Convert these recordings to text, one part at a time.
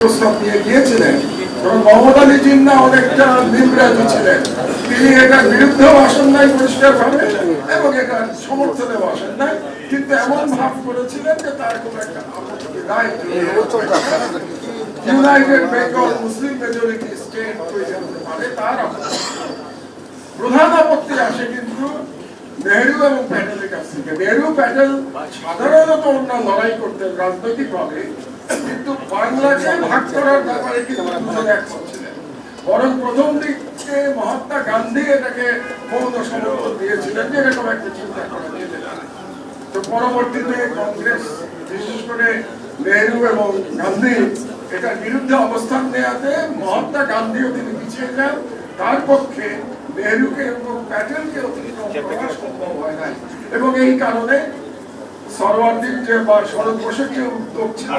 প্রস্তাব নিয়ে গিয়েছিলেন এবং মোহাম্মদ আলী জিন্নাহ অনেকটা নির্বাচী ছিলেন। তিনি এটার বিরুদ্ধেও আসেন নাই পরিষ্কারভাবে এবং এটার সমর্থনেও আসেন নাই, কিন্তু এমন ভাব করেছিলেন যে তার খুব একটা আপত্তি নাই। ইউনাইটেড বেঙ্গল মুসলিম মেজরিটি স্টেট তৈরি হতে পারে তার প্রধান আপত্তি আসে কিন্তু নেহরু এবং প্যাটেলের কাছ থেকে। নেহরু প্যাটেল সাধারণত ওনারা লড়াই করতেন রাজনৈতিকভাবে, কিন্তু বাংলাকে ভাগ করার ব্যাপারে কিন্তু দুজন একমত ছিলেন। বরং প্রথম দিকে মহাত্মা গান্ধী এটাকে মৌন সমর্থন দিয়েছিলেন যে এরকম একটা চিন্তা করা যেতে পারে। তো পরবর্তীতে কংগ্রেস বিশেষ করে নেহরু এবং গান্ধী এটার বিরুদ্ধে অবস্থান নেওয়াতে মহাত্মা গান্ধীও তিনি পিছিয়ে যান। তার পক্ষে নেহরুকে এবং প্যাটেলকে অতিক্রম করা সম্ভব হয় নাই এবং এই কারণে সরওয়ার্দীর যে বা শরৎ বোসের যে উদ্যোগ ছিল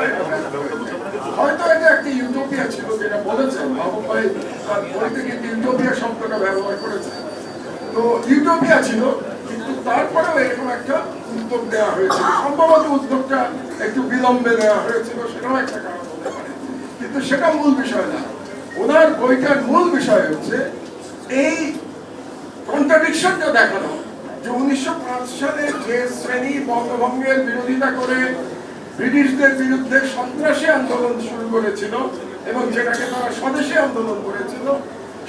হয়তো এটা একটা ইউটোপিয়া ছিল, যেটা বলেছেন মাহবুব ভাই তার বইতে কিন্তু ইউটোপিয়া শব্দটা ব্যবহার করেছে। তো ইউটোপিয়া ছিল, কিন্তু তারপরেও এরকম একটা উদ্যোগ নেওয়া হয়েছিল। সম্ভবত উদ্যোগটা একটু বিলম্বে নেওয়া হয়েছিল, সেটাও একটা কারণ হতে পারে, কিন্তু সেটা মূল বিষয় না। ওনার বইটার মূল বিষয় হচ্ছে এই কন্ট্রাডিকশনটা দেখানো যে 1905 সালে যে শ্রেণী বঙ্গভঙ্গের বিরোধিতা করে ব্রিটিশদের বিরুদ্ধে সন্ত্রাসী আন্দোলন শুরু করেছিল এবং যেটাকে তারা স্বদেশী আন্দোলন করেছিল,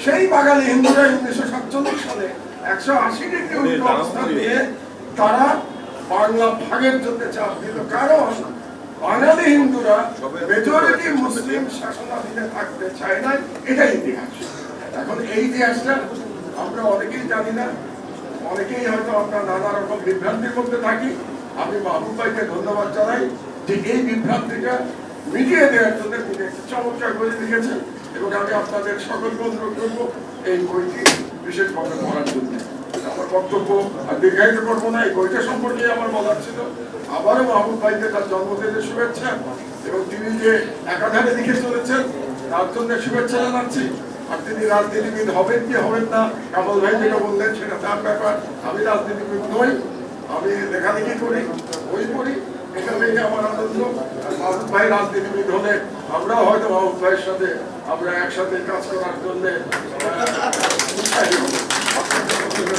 সেই বাঙালি হিন্দুরা 1947 সালে 180 ডিগ্রি উল্টো অবস্থান নিয়ে তারা বাংলা ভাগের জন্য চাপ দিল। কারণ বাঙালি হিন্দুরা মেজরিটি মুসলিম শাসনাধীনে থাকতে চায় না, এটাই ইতিহাস। এখন এই ইতিহাসটা আমরা অনেকেই জানি না, অনেকেই হয়তো আমরা নানা রকম বিভ্রান্তির মধ্যে থাকি। আমি মাহবুব ভাইকে ধন্যবাদ জানাই যে এই বিভ্রান্তিটা মিটিয়ে দেওয়ার জন্য তিনি একটি চমৎকার বই লিখেছেন এবং আমি আপনাদের সকলকে অনুরোধ করবো এই বইটি বিশেষভাবে পড়ার জন্য। আমার বক্তব্য আর দীর্ঘায়িত করবো না, এই বইটা সম্পর্কে আমার বলার ছিল। আবারও মাহবুব ভাইকে তার জন্মদিনের শুভেচ্ছা এবং তিনি যে একাধারে লিখে চলেছেন তার জন্য শুভেচ্ছা জানাচ্ছি। আর তিনি রাজনীতিবিদ হবেন কি হবেন না, কামাল ভাই যেটা বললেন সেটা তার ব্যাপার। আমি রাজনীতিবিদ নই, আমি লেখালেখি করি, বই পড়ি, এখানেই আমার আনন্দ। মাহবুব ভাই রাজনীতিবিদ হলে আমরাও হয়তো মাহবুব ভাইয়ের সাথে আমরা একসাথে কাজ করার জন্য উৎসাহী হব।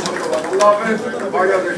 ধন্যবাদ। আল্লাহ হাফেজ। বাংলাদেশ।